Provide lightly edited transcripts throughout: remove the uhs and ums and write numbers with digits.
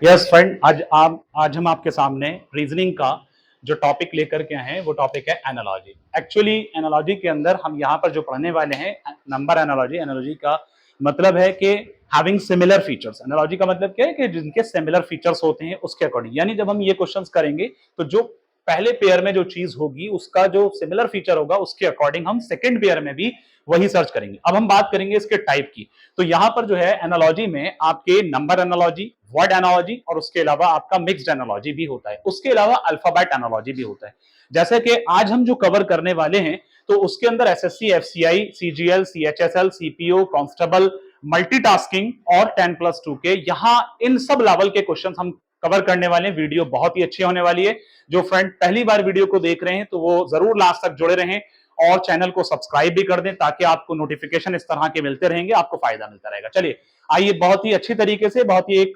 Yes friend, आज हम आपके सामने रीजनिंग का जो टॉपिक लेकर के आए हैं वो टॉपिक है एनालॉजी। एक्चुअली एनालॉजी के अंदर हम यहाँ पर जो पढ़ने वाले हैं नंबर एनालॉजी। एनालॉजी का मतलब है कि हैविंग सिमिलर फीचर्स। एनालॉजी का मतलब क्या है कि जिनके सिमिलर फीचर्स होते हैं उसके अकॉर्डिंग, यानी जब हम ये क्वेश्चंस करेंगे तो जो पहले पेयर में जो चीज होगी उसका जो सिमिलर फीचर होगा उसके अकॉर्डिंग हम सेकेंड पेयर में भी वही सर्च करेंगे। अब हम बात करेंगे इसके टाइप की। तो यहां पर जो है एनालॉजी में आपके नंबर एनालॉजी, वर्ड एनालॉजी और उसके अलावा आपका मिक्स्ड एनालॉजी भी होता है। उसके अलावा अल्फाबेट एनालॉजी भी होता है। जैसे कि आज हम जो कवर करने वाले हैं तो उसके अंदर SSC, FCI, CGL, CHSL, CPO, constable, multitasking और 10+2 के यहां इन सब लेवल के क्वेश्चन हम कवर करने वाले हैं। वीडियो बहुत ही अच्छी होने वाली है। जो फ्रेंड पहली बार वीडियो को देख रहे हैं तो वो जरूर लास्ट तक जुड़े रहें और चैनल को सब्सक्राइब भी कर दें ताकि आपको नोटिफिकेशन इस तरह के मिलते रहेंगे, आपको फायदा मिलता रहेगा। चलिए आइए, बहुत ही अच्छी तरीके से, बहुत ही एक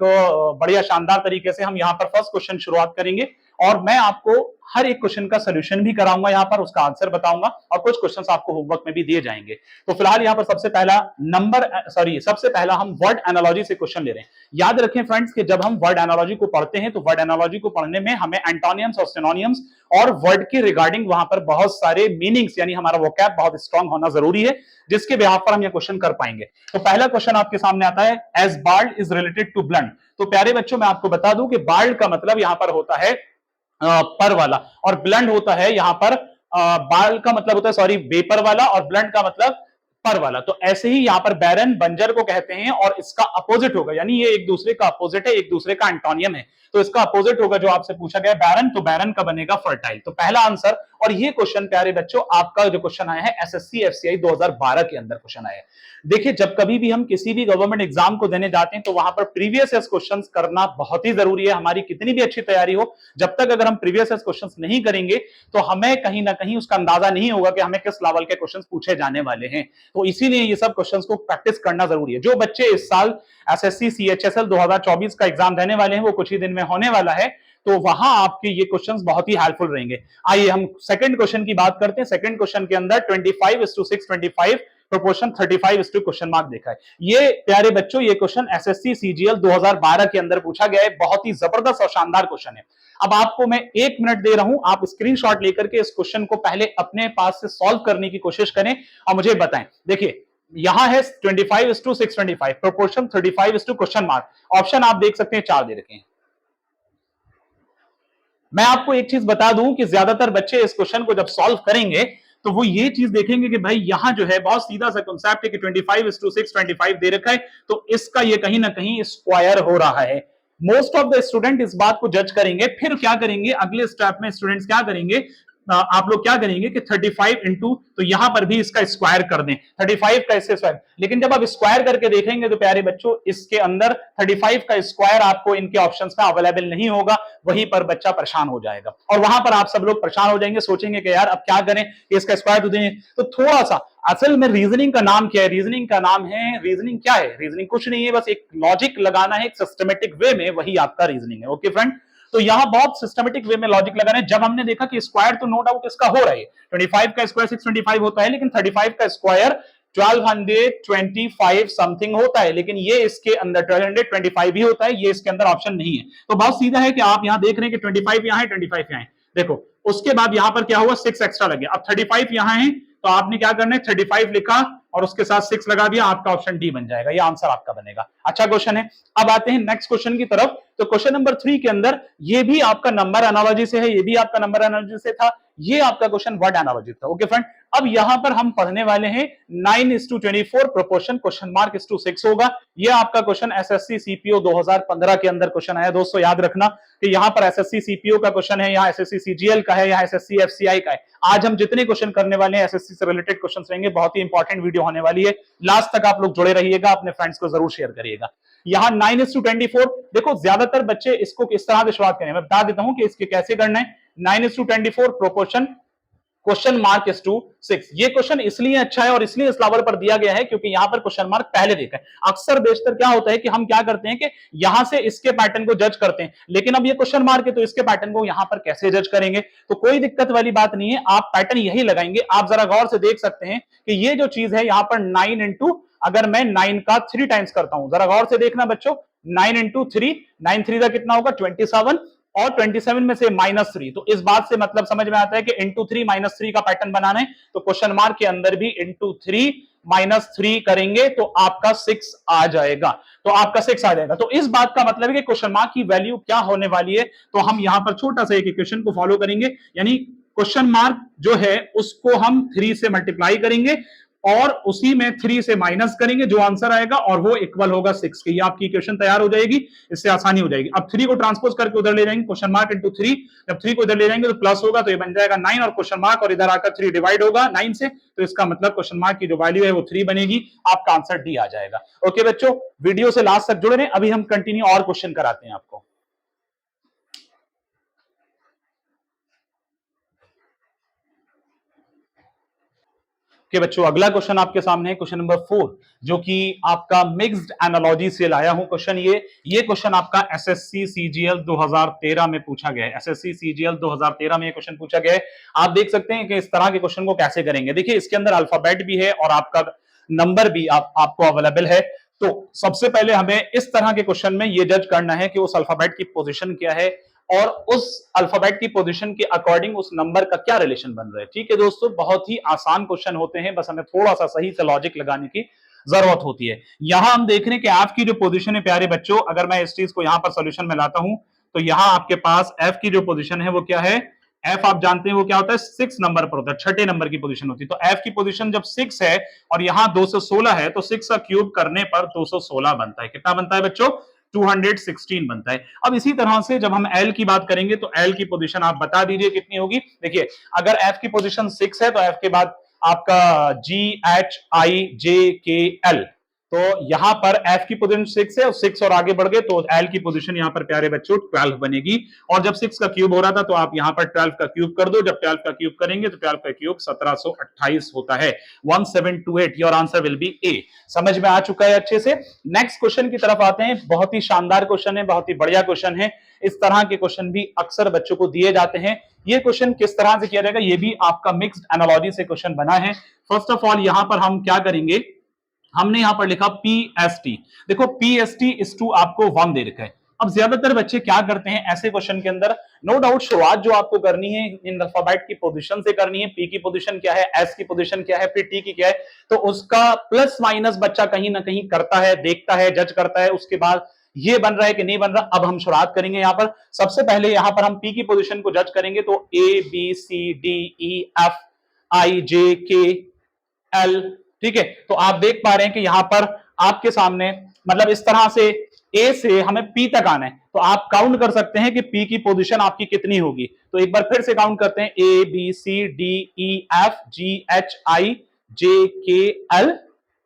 बढ़िया शानदार तरीके से हम यहाँ पर फर्स्ट क्वेश्चन शुरुआत करेंगे और मैं आपको हर एक क्वेश्चन का सोल्यूशन भी कराऊंगा, यहाँ पर उसका आंसर बताऊंगा और कुछ क्वेश्चंस आपको होमवर्क में भी दिए जाएंगे। तो फिलहाल यहाँ पर सबसे पहला हम वर्ड एनालॉजी से क्वेश्चन ले रहे हैं। याद रखें फ्रेंड्स कि जब हम वर्ड एनालॉजी को पढ़ते हैं तो वर्ड एनालॉजी को पढ़ने में हमें एंटोनियम्स और सिनोनियम्स और वर्ड के रिगार्डिंग वहां पर बहुत सारे मीनिंग्स यानी हमारा वोकैब बहुत स्ट्रांग होना जरूरी है, जिसके बिहाफ पर हम ये क्वेश्चन कर पाएंगे। तो पहला क्वेश्चन आपके सामने आता है, as bard is related to blunt. तो प्यारे बच्चों, मैं आपको बता दूं कि बार्ड का मतलब यहां पर होता है पर वाला, और ब्लंट होता है यहां पर बाल का मतलब होता है, सॉरी, बेपर वाला, और ब्लंट का मतलब पर वाला। तो ऐसे ही यहां पर बैरन बंजर को कहते हैं और इसका अपोजिट होगा, यानी ये एक दूसरे का अपोजिट है, एक दूसरे का एंटोनियम है। तो इसका अपोजिट होगा जो आपसे पूछा गया बैरन, तो बैरन का बनेगा फर्टाइल। तो पहला आंसर। और ये क्वेश्चन प्यारे बच्चों आपका जो क्वेश्चन आया है एसएससी एफसीआई 2012 के अंदर क्वेश्चन आया है। देखिए, जब कभी भी हम किसी भी गवर्नमेंट एग्जाम को देने जाते हैं तो वहां पर प्रीवियस ईयर क्वेश्चंस करना बहुत ही जरूरी है। हमारी कितनी भी अच्छी तैयारी हो, जब तक अगर हम प्रीवियस ईयर क्वेश्चंस नहीं करेंगे तो हमें कहीं ना कहीं उसका अंदाजा नहीं होगा कि हमें किस लेवल के क्वेश्चंस पूछे जाने वाले हैं। तो इसीलिए ये सब क्वेश्चंस को प्रैक्टिस करना जरूरी है। जो बच्चे इस साल एसएससी सीएचएसएल 2024 का एग्जाम देने वाले हैं, वो कुछ ही दिन में होने वाला है, तो वहां आपके ये क्वेश्चंस बहुत ही हेल्पफुल रहेंगे। आइए हम सेकंड क्वेश्चन की बात करते हैं। सेकंड क्वेश्चन के अंदर 25:6, 25 प्रोपोर्शन 35 क्वेश्चन मार्क देखा है। ये प्यारे बच्चों ये क्वेश्चन एसएससी सीजीएल 2012 के अंदर पूछा गया है। बहुत ही जबरदस्त और शानदार क्वेश्चन है। अब आपको मैं 1 मिनट दे रहा हूं, आप स्क्रीनशॉट लेकर के इस क्वेश्चन को पहले अपने पास से सॉल्व करने की कोशिश करें और मुझे बताएं। देखिए यहां है 25:6, 25 प्रोपोर्शन 35 क्वेश्चन मार्क। ऑप्शन आप देख सकते हैं 4 दे रखे हैं। मैं आपको एक चीज बता दूं कि ज्यादातर बच्चे इस क्वेश्चन को जब सॉल्व करेंगे तो वो ये चीज देखेंगे कि भाई यहां जो है बहुत सीधा सा कॉन्सेप्ट है कि 25:6, 25 दे रखा है, तो इसका ये कहीं ना कहीं स्क्वायर हो रहा है। मोस्ट ऑफ द स्टूडेंट इस बात को जज करेंगे, फिर क्या करेंगे अगले स्टेप में स्टूडेंट्स क्या करेंगे, आप लोग क्या करेंगे कि 35 इंटू, तो यहां पर भी इसका स्क्वायर कर दें 35 का इससे स्क्वायर। लेकिन जब आप स्क्वायर करके देखेंगे तो प्यारे बच्चों इसके अंदर 35 का स्क्वायर आपको इनके ऑप्शंस में अवेलेबल नहीं होगा। वहीं पर बच्चा परेशान हो जाएगा और वहां पर आप सब लोग परेशान हो जाएंगे, सोचेंगे कि यार अब क्या करें, इसका स्क्वायर तो दें। तो थोड़ा सा, असल में रीजनिंग का नाम क्या है, रीजनिंग का नाम है, रीजनिंग क्या है, रीजनिंग कुछ नहीं है, बस एक लॉजिक लगाना है एक सिस्टमेटिक वे में, वही आपका रीजनिंग है। ओके फ्रेंड, तो यहां बहुत सिस्टमेटिक वे में लॉजिक लगाना है। जब हमने देखा कि स्क्वायर तो नो डाउट इसका हो रहा है, 25 का स्क्वायर 625 होता है, लेकिन 35 का स्क्वायर 1225 समथिंग होता है, लेकिन ये इसके अंदर 1225 ही होता है, ये इसके अंदर ऑप्शन नहीं है। तो बहुत सीधा है कि आप यहां देख रहे हैं कि 25 यहां है, 25 यहां है, देखो उसके बाद यहां पर क्या हुआ, 6 एक्स्ट्रा लगे। अब 35 यहां है तो आपने क्या करना है, 35 लिखा और उसके साथ 6 लगा दिया, आपका ऑप्शन डी बन जाएगा, ये आंसर आपका बनेगा। अच्छा क्वेश्चन है। अब आते हैं नेक्स्ट क्वेश्चन की तरफ। तो क्वेश्चन नंबर 3 के अंदर ये भी आपका नंबर एनालॉजी से है, ये भी आपका नंबर एनालॉजी से था, ये आपका क्वेश्चन वर्ड एनालॉजी था। ओके फ्रेंड, अब यहां पर हम पढ़ने वाले हैं 9:24 प्रोपोर्शन क्वेश्चन मार्क 6 होगा। ये आपका क्वेश्चन एसएससी सीपीओ 2015 के अंदर क्वेश्चन आया। दोस्तों याद रखना कि यहां पर एसएससी सीपीओ का क्वेश्चन है, यहाँ एसएससी सीजीएल का है, यहाँ एसएससी एफसीआई का है। आज हम जितने क्वेश्चन करने वाले हैं एसएससी से रिलेटेड क्वेश्चन रहेंगे, बहुत ही इंपॉर्टेंट वीडियो होने वाली है। लास्ट तक आप लोग जुड़े रहिएगा, अपने फ्रेंड्स को जरूर शेयर करिएगा। यहां 9:24, देखो ज्यादातर बच्चे इसको किस तरह से शुरुआत करें, मैं बता देता हूं कि इसके कैसे करना है। 9:24 प्रोपोर्शन क्वेश्चन मार्क 6। ये क्वेश्चन इसलिए अच्छा है और इसलिए इस लेवल पर दिया गया है क्योंकि यहां पर क्वेश्चन मार्क पहले देखा है। अक्सर बेशतर क्या होता है कि हम क्या करते हैं कि यहां से इसके पैटर्न को जज करते हैं, लेकिन अब ये क्वेश्चन मार्क है तो इसके पैटर्न को यहां पर कैसे जज करेंगे। तो कोई दिक्कत वाली बात नहीं है, आप पैटर्न यही लगाएंगे। आप जरा गौर से देख सकते हैं कि ये जो चीज है यहां पर 9 इंटू, अगर मैं 9 का 3 टाइम्स करता हूं, जरा गौर से देखना बच्चों, 9 इंटू थ्री, 9 3 का कितना होगा 27, और 27 में से -3, तो इस बात से मतलब समझ में आता है कि इंटू 3 -3 का पैटर्न बनाना है, तो क्वेश्चन मार्क के अंदर भी इंटू 3 -3 करेंगे तो आपका 6 आ जाएगा, तो आपका 6 आ जाएगा। तो इस बात का मतलब है कि क्वेश्चन मार्क की वैल्यू क्या होने वाली है, तो हम यहां पर छोटा सा एक इक्वेशन को फॉलो करेंगे, यानी क्वेश्चन मार्क जो है उसको हम 3 से मल्टीप्लाई करेंगे और उसी में 3 से माइनस करेंगे, जो आंसर आएगा और वो इक्वल होगा 6 के। ये आपकी इक्वेशन तैयार हो जाएगी, इससे आसानी हो जाएगी। अब 3 को ट्रांसपोज करके उधर ले जाएंगे, क्वेश्चन मार्क इंटू 3, जब 3 को इधर ले जाएंगे तो प्लस होगा, तो ये बन जाएगा 9, और क्वेश्चन मार्क और इधर आकर 3 डिवाइड होगा 9 से, तो इसका मतलब क्वेश्चन मार्क की जो वैल्यू है वो 3 बनेगी, आपका आंसर डी आ जाएगा। ओके बच्चों, वीडियो से लास्ट तक जुड़े रहे, अभी हम कंटिन्यू और क्वेश्चन कराते हैं आपको। कि बच्चों अगला क्वेश्चन आपके सामने है, क्वेश्चन नंबर 4, जो कि आपका मिक्स्ड एनालॉजी से लाया हूं क्वेश्चन। ये क्वेश्चन आपका एसएससी सीजीएल 2013 में पूछा गया है। एसएससी सीजीएल 2013 में ये क्वेश्चन पूछा गया है। आप देख सकते हैं कि इस तरह के क्वेश्चन को कैसे करेंगे। देखिए इसके अंदर अल्फाबेट भी है और आपका नंबर भी आपको अवेलेबल है। तो सबसे पहले हमें इस तरह के क्वेश्चन में ये जज करना है कि उस अल्फाबेट की पोजीशन क्या है और उस अल्फाबेट की पोजीशन के अकॉर्डिंग उस नंबर का क्या रिलेशन बन रहा है। ठीक है दोस्तों, बहुत ही आसान क्वेश्चन होते हैं, बस हमें थोड़ा सा सही से लॉजिक लगाने की जरूरत होती है। यहां हम देख रहे हैं कि एफ की जो पोजीशन है प्यारे बच्चों, अगर मैं इस चीज को यहां पर सोल्यूशन में लाता हूं तो यहां आपके पास एफ की जो पोजीशन है वो क्या है, एफ आप जानते हैं वो क्या होता है, 6 नंबर पर होता है, छठे नंबर की पोजीशन होती है। तो एफ की पोजीशन जब 6 है और यहां 216 है तो 6 का क्यूब करने पर 216 बनता है। कितना बनता है बच्चों, 216 बनता है। अब इसी तरह से जब हम एल की बात करेंगे तो एल की पोजीशन आप बता दीजिए कितनी होगी। देखिए अगर एफ की पोजीशन 6 है तो एफ के बाद आपका GHIJKL, तो यहां पर एफ की पोजीशन 6 है और 6 और आगे बढ़ गए तो एल की पोजीशन यहां पर प्यारे बच्चों 12 बनेगी। और जब 6 का क्यूब हो रहा था तो आप यहां पर 12 का क्यूब कर दो, जब 12 का क्यूब करेंगे तो 12 का क्यूब 1728 होता है, 1728। योर आंसर विल बी ए। समझ में आ चुका है अच्छे से। नेक्स्ट क्वेश्चन की तरफ आते हैं। बहुत ही शानदार क्वेश्चन है, बहुत ही बढ़िया क्वेश्चन है। इस तरह के क्वेश्चन भी अक्सर बच्चों को दिए जाते हैं। ये क्वेश्चन किस तरह से किया जाएगा, ये भी आपका मिक्स्ड एनालॉजी से क्वेश्चन बना है। फर्स्ट ऑफ ऑल यहां पर हम क्या करेंगे, हमने यहां पर लिखा PST। देखो PST इस टू आपको 1 दे रखा है। अब ज्यादातर बच्चे क्या करते हैं ऐसे क्वेश्चन के अंदर, नो डाउट शुरुआत जो आपको करनी है इन अल्फाबेट की पोजीशन से करनी है। पी की पोजीशन क्या है, एस की पोजीशन क्या है, फिर टी की क्या है, तो उसका प्लस माइनस बच्चा कहीं ना कहीं करता है, देखता है, जज करता है। उसके बाद ये बन रहा है कि नहीं बन रहा। अब हम शुरुआत करेंगे यहां पर, सबसे पहले यहां पर हम पी की पोजीशन को जज करेंगे तो ABCDEFIJKL, ठीक है। तो आप देख पा रहे हैं कि यहां पर आपके सामने मतलब इस तरह से ए से हमें पी तक आना है, तो आप काउंट कर सकते हैं कि पी की पोजीशन आपकी कितनी होगी। तो एक बार फिर से काउंट करते हैं, ABCDEFGHIJKL,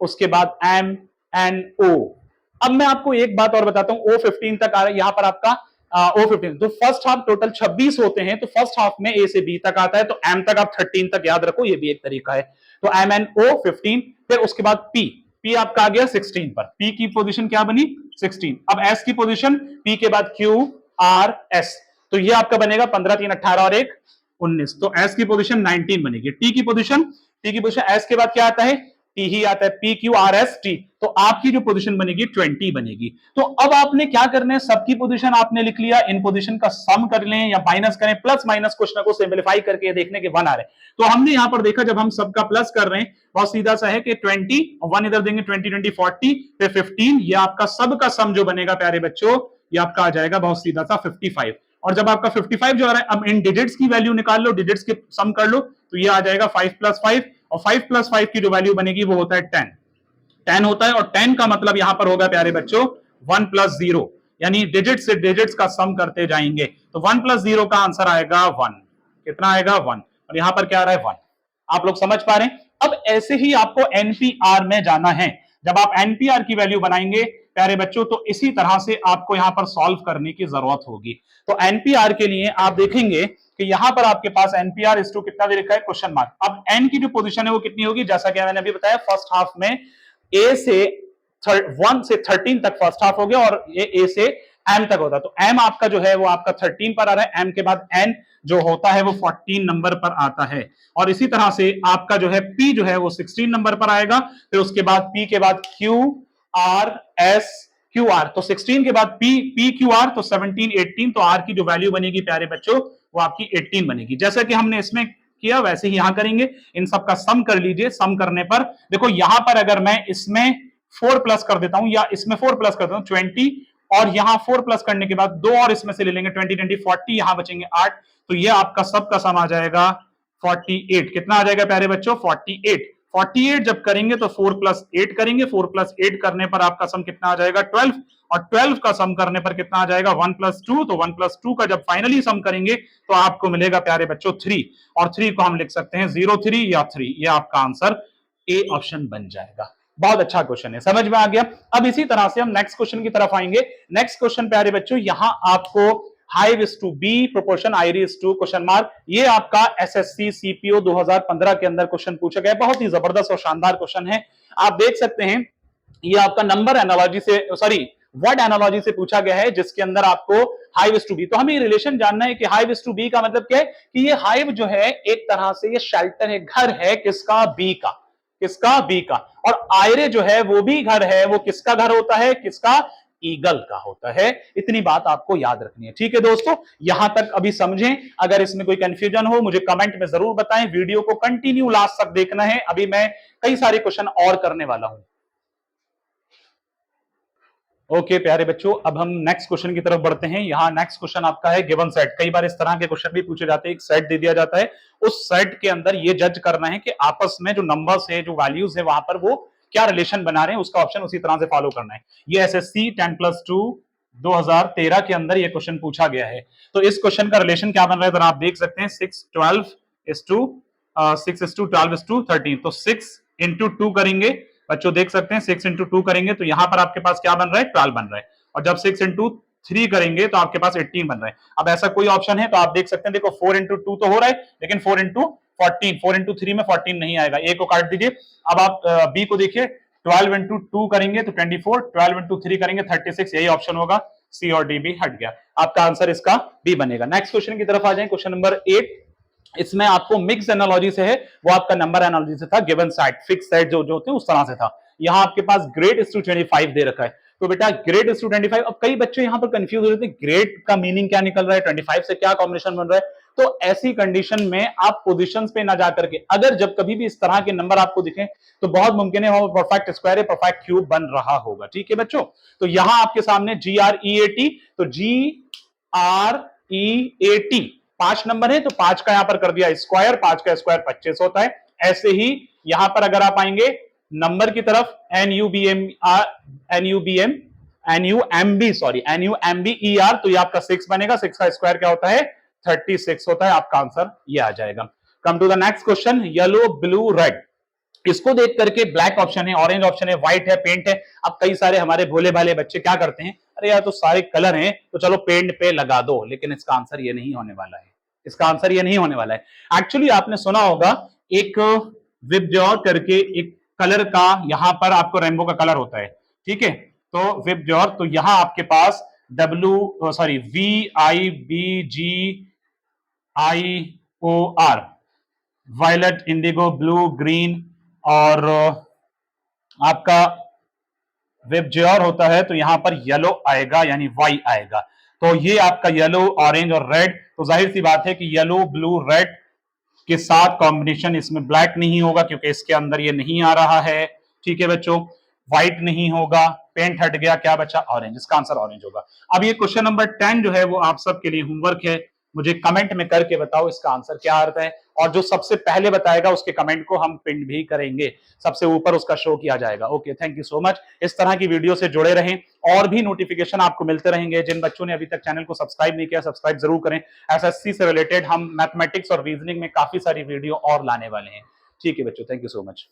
उसके बाद MNO। अब मैं आपको एक बात और बताता हूं, O15 तक आ रहा है यहां पर आपका O15। तो फर्स्ट हाफ टोटल 26 होते हैं, तो फर्स्ट हाफ में ए से बी तक आता है, तो एम तक आप 13 तक याद रखो, ये भी एक तरीका है। तो MNO 15, फिर उसके बाद पी आपका आ गया 16 पर, पी की पोजीशन क्या बनी 16। अब एस की पोजीशन, पी के बाद QRS, तो ये आपका बनेगा 15 3 18 और 1 19, तो एस की पोजीशन 19 बनेगी। टी की पोजीशन एस के बाद क्या आता है, टी ही आता है, PQRST, तो आपकी जो पोजीशन बनेगी 20 बनेगी। तो अब आपने क्या करना है, सबकी पोजीशन आपने लिख लिया, इन पोजीशन का सम कर लें या माइनस करें, प्लस माइनस क्वेश्चन को सिंपलीफाई करके देखने के 1 आ रहे। तो हमने यहां पर देखा जब हम सबका प्लस कर रहे हैं बहुत सीधा सा है कि 20 और 1 इधर देंगे, 20 20 40 फिर 15, ये आपका सबका सम जो बनेगा प्यारे बच्चों ये आपका आ जाएगा बहुत सीधा सा 55। और जब आपका 55 जो आ रहा है, अब इन डिजिट्स की वैल्यू निकाल लो, डिजिट्स के सम कर लो, तो ये आ जाएगा 5 + 5, और 5 + 5 की जो वैल्यू बनेगी वो होता है 10 होता है। और 10 का मतलब यहां पर होगा प्यारे बच्चों 1 + 0, यानी डिजिट से डिजिट्स का सम करते जाएंगे, तो 1 + 0 का आंसर आएगा 1। कितना आएगा 1, और यहां पर क्या आ रहा है 1। आप लोग समझ पा रहे हैं। अब ऐसे ही आपको एनपीआर में जाना है। जब आप एनपीआर की वैल्यू बनाएंगे प्यारे बच्चों तो इसी तरह से आपको यहां पर सॉल्व करने की जरूरत होगी। तो एनपीआर के लिए आप देखेंगे कि यहां पर आपके पास एनपीआर इस टू कितना दे रखा है, क्वेश्चन मार्क। अब एन की जो पोजीशन है वो कितनी होगी, जैसा कि मैंने अभी बताया फर्स्ट हाफ में ए से 1 से 13 तक फर्स्ट हाफ हो गया, और ये ए से एम तक होता है। तो एम आपका जो है वो आपका 13 पर आ रहा है, एम के बाद एन जो होता है वो 14 नंबर पर आता है। और इसी तरह से आपका जो है पी जो है वो 16 नंबर पर आएगा, फिर उसके बाद पी के बाद Q R S Q R, तो 16 के बाद पी, पी क्यू आर, तो 17 18, तो आर की जो वैल्यू बनेगी प्यारे बच्चों वो आपकी 18 बनेगी। जैसा कि हमने इसमें किया वैसे ही यहां करेंगे, इन सब का सम कर लीजिए। सम करने पर देखो यहां पर अगर मैं इसमें 4 प्लस कर देता हूं या इसमें 4 प्लस कर देता हूं 20, और यहां 4 प्लस करने के बाद दो और इसमें से ले लेंगे 20 20 40, यहां बचेंगे 8, तो ये आपका सबका सम आ जाएगा 48। कितना आ जाएगा प्यारे बच्चों? 48। 48 जब करेंगे तो 4 प्लस 8 करेंगे, 4 प्लस 8 करने पर आपका सम कितना आ जाएगा? 12, और 12 का सम करने पर कितना आ जाएगा? 1 प्लस 2, तो 1 प्लस 2 का जब फाइनली सम करेंगे तो आपको मिलेगा प्यारे बच्चों 3, और 3 को हम लिख सकते हैं 0 3 या 3, ये आपका आंसर ए ऑप्शन बन जाएगा। बहुत अच्छा क्वेश्चन है, समझ में आ गया। अब इसी तरह से हम नेक्स्ट क्वेश्चन की तरफ आएंगे। नेक्स्ट क्वेश्चन प्यारे बच्चों, यहां आपको hive is to bee proportion eyrie is to question mark, ये आपका एसएससी सीपीओ 2015 के अंदर क्वेश्चन पूछा गया। बहुत ही जबरदस्त और शानदार क्वेश्चन है। आप देख सकते हैं ये आपका नंबर एनालॉजी से, सॉरी वर्ड एनालॉजी से पूछा गया है, जिसके अंदर आपको हाइव इज टू बी, तो हमें रिलेशन जानना है कि हाइव इज टू बी का मतलब क्या है, कि ये हाइव जो है एक तरह से ये शेल्टर है, घर है किसका? बी का। किसका? बी का। और आयरे जो है वो भी घर है, वो किसका घर होता है? किसका? ईगल का होता है। इतनी बात आपको याद रखनी है, ठीक है दोस्तों। यहां तक अभी समझें, अगर इसमें कोई कंफ्यूजन हो मुझे कमेंट में जरूर बताएं। वीडियो को कंटिन्यू लास्ट तक देखना है, अभी मैं कई सारे क्वेश्चन और करने वाला हूं। ओके प्यारे बच्चों, अब हम नेक्स्ट क्वेश्चन की तरफ बढ़ते हैं। यहाँ नेक्स्ट क्वेश्चन आपका है गिवन सेट। कई बार इस तरह के क्वेश्चन भी पूछे जाते हैं, एक सेट दे दिया जाता है, उस सेट के अंदर ये जज करना है कि आपस में जो नंबर्स है, जो वैल्यूज है, वहां पर वो क्या रिलेशन बना रहे हैं, उसका ऑप्शन उसी तरह से फॉलो करना है। ये एसएससी 10+2 2013 के अंदर ये क्वेश्चन पूछा गया है। तो इस क्वेश्चन का रिलेशन क्या बन रहा है, जरा आप देख सकते हैं। 6 12 is to 6 is to 12 is to 13, तो 6 into 2 करेंगे बच्चों, देख सकते हैं 6 into 2 करेंगे तो यहां पर आपके पास क्या बन रहा है? 12 बन रहा है। और जब 6 into 3 करेंगे तो आपके पास 18 बन रहा है। अब ऐसा कोई ऑप्शन है तो आप देख सकते हैं, देखो 4 into 2 तो हो रहा है, लेकिन 4 into 14, 4 into 3 में 14 नहीं आएगा, ए को काट दीजिए। अब आप बी को देखिए, 12 into 2 करेंगे तो 24, 12 into 3 करेंगे 36, यही ऑप्शन होगा। सी और डी भी हट गया, आपका आंसर इसका बी बनेगा। नेक्स्ट क्वेश्चन की तरफ आ जाए, क्वेश्चन नंबर 8। इसमें आपको मिक्स एनालॉजी से है, वो आपका नंबर एनालॉजी से था। गिवन सेट, फिक्स सेट जो होते हैं उस तरह से था। यहां आपके पास ग्रेड इज टू 25 दे रखा है, तो बेटा ग्रेड इज टू 25। अब कई बच्चे यहां पर कंफ्यूज हो रहे थे, ग्रेड का मीनिंग क्या निकल रहा है, 25 से क्या कॉम्बिनेशन बन रहा है। तो ऐसी कंडीशन में आप पोजीशंस पे ना जाकर के, अगर जब कभी भी इस तरह के नंबर आपको दिखें तो बहुत मुमकिन है वो परफेक्ट स्क्वायर है, परफेक्ट क्यूब बन रहा होगा, ठीक है बच्चों। तो यहां आपके सामने GREAT, तो GREAT 5 नंबर है, तो 5 का यहां पर कर दिया स्क्वायर, 5 का स्क्वायर 25 होता है। ऐसे ही यहां पर अगर आप आएंगे नंबर की तरफ, NUMBER, तो ये आपका 6 बनेगा, 6 का स्क्वायर क्या होता है? 36 होता है, आपका आंसर ये आ जाएगा। Come to the next question, yellow blue red. इसको देख करके ब्लैक ऑप्शन है, ऑरेंज ऑप्शन है, व्हाइट है, पेंट है। अब कई सारे हमारे भोले भाले बच्चे क्या करते हैं, अरे यार तो सारे कलर हैं तो चलो पेंट पे लगा दो, लेकिन इसका आंसर ये नहीं होने वाला है। इसका आंसर ये नहीं होने वाला है। एक्चुअली आपने सुना होगा एक विबजॉर करके एक कलर का, यहां पर आपको रेनबो का कलर होता है, ठीक है। तो विबजॉर, तो यहां आपके पास VIBGIOR, violet, indigo, blue, green, और आपका विबज्योर होता है, तो यहां पर येलो आएगा, यानी वाई आएगा। तो ये आपका येलो, ऑरेंज और रेड, तो जाहिर सी बात है कि येलो ब्लू रेड के साथ कॉम्बिनेशन इसमें ब्लैक नहीं होगा, क्योंकि इसके अंदर ये नहीं आ रहा है, ठीक है बच्चों। व्हाइट नहीं होगा, पेंट हट गया, क्या बचा? ऑरेंज, इसका आंसर ऑरेंज होगा। अब ये क्वेश्चन नंबर 10 जो है वो आप सबके लिए होमवर्क है, मुझे कमेंट में करके बताओ इसका आंसर क्या आता है, और जो सबसे पहले बताएगा उसके कमेंट को हम पिन भी करेंगे, सबसे ऊपर उसका शो किया जाएगा। Okay, thank you so much. इस तरह की वीडियो से जुड़े रहें, और भी नोटिफिकेशन आपको मिलते रहेंगे। जिन बच्चों ने अभी तक चैनल को सब्सक्राइब नहीं किया, सब्सक्राइब जरूर करें। एसएससी से रिलेटेड हम मैथमेटिक्स और रीजनिंग में काफी सारी वीडियो और लाने वाले हैं, ठीक है बच्चों, थैंक यू सो मच।